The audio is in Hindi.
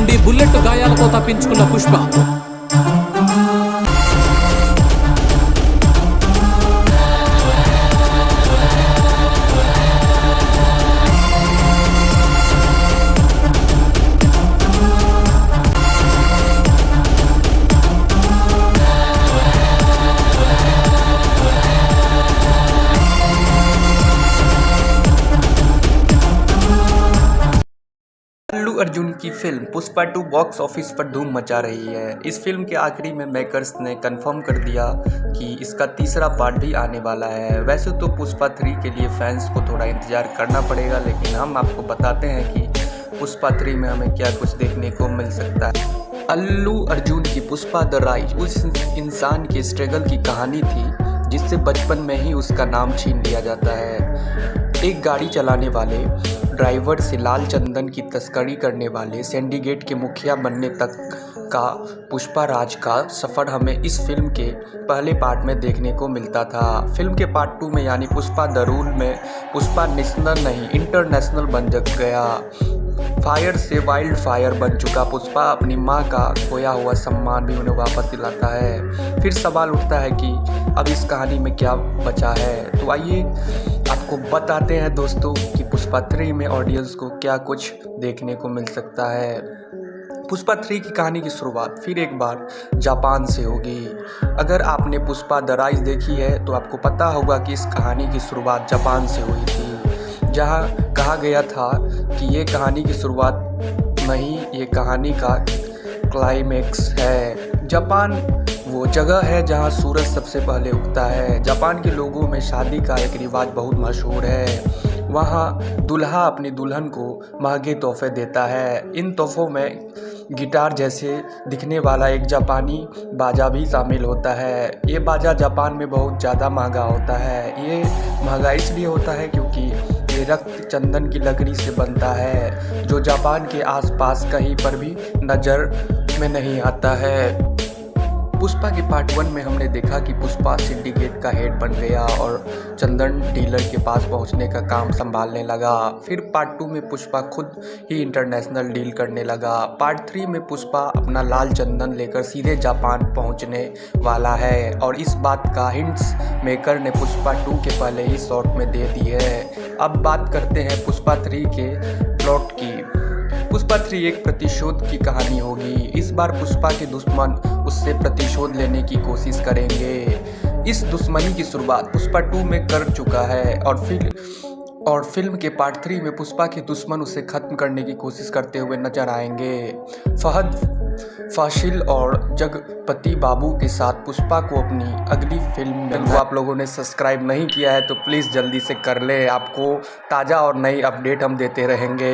నుండి బుల్లెట్ గాయాలతో తప్పించుకున్న పుష్ప अल्लू अर्जुन की फिल्म पुष्पा 2 बॉक्स ऑफिस पर धूम मचा रही है। इस फिल्म के आखिरी में मेकर्स ने कंफर्म कर दिया कि इसका तीसरा पार्ट भी आने वाला है। वैसे तो पुष्पा 3 के लिए फैंस को थोड़ा इंतज़ार करना पड़ेगा, लेकिन हम आपको बताते हैं कि पुष्पा 3 में हमें क्या कुछ देखने को मिल सकता है। अल्लू अर्जुन की पुष्पा द राइज उस इंसान की स्ट्रगल की कहानी थी जिससे बचपन में ही उसका नाम छीन लिया जाता है। एक गाड़ी चलाने वाले ड्राइवर से लाल चंदन की तस्करी करने वाले सिंडिकेट के मुखिया बनने तक का पुष्पा राज का सफ़र हमें इस फिल्म के पहले पार्ट में देखने को मिलता था। फिल्म के पार्ट 2 में यानी पुष्पा द रूल में पुष्पा नेशनल नहीं इंटरनेशनल बन गया। फायर से वाइल्ड फायर बन चुका पुष्पा अपनी मां का खोया हुआ सम्मान भी उन्हें वापस दिलाता है। फिर सवाल उठता है कि अब इस कहानी में क्या बचा है। तो आइए आपको बताते हैं दोस्तों कि पुष्पा 3 में ऑडियंस को क्या कुछ देखने को मिल सकता है। पुष्पा 3 की कहानी की शुरुआत फिर एक बार जापान से होगी। अगर आपने पुष्पा द राइज देखी है तो आपको पता होगा कि इस कहानी की शुरुआत जापान से हुई थी, जहां कहा गया था कि ये कहानी की शुरुआत नहीं, ये कहानी का क्लाइमेक्स है। जापान वो जगह है जहां सूरज सबसे पहले उगता है। जापान के लोगों में शादी का एक रिवाज बहुत मशहूर है। वहां दूल्हा अपनी दुल्हन को महंगे तोहफे देता है। इन तोहफों में गिटार जैसे दिखने वाला एक जापानी बाजा भी शामिल होता है। ये बाजा जापान में बहुत ज़्यादा महंगा होता है। ये महंगा इसलिए होता है क्योंकि ये रक्त चंदन की लकड़ी से बनता है, जो जापान के आसपास कहीं पर भी नज़र में नहीं आता है। पुष्पा के पार्ट 1 में हमने देखा कि पुष्पा सिंडिकेट का हेड बन गया और चंदन डीलर के पास पहुंचने का काम संभालने लगा। फिर पार्ट 2 में पुष्पा खुद ही इंटरनेशनल डील करने लगा। पार्ट 3 में पुष्पा अपना लाल चंदन लेकर सीधे जापान पहुंचने वाला है और इस बात का हिंट्स मेकर ने पुष्पा 2 के पहले ही शॉर्ट में दे दी है। अब बात करते हैं पुष्पा 3 के प्लॉट की। पुष्पा 3 एक प्रतिशोध की कहानी होगी। इस बार पुष्पा के दुश्मन उससे प्रतिशोध लेने की कोशिश करेंगे। इस दुश्मनी की शुरुआत पुष्पा 2 में कर चुका है और फिल्म के पार्ट 3 में पुष्पा के दुश्मन उसे खत्म करने की कोशिश करते हुए नजर आएंगे। फहद फासिल और जगपति बाबू के साथ पुष्पा को अपनी अगली फिल्म में आप लोगों ने सब्सक्राइब नहीं किया है तो प्लीज़ जल्दी से कर ले। आपको ताज़ा और नई अपडेट हम देते रहेंगे।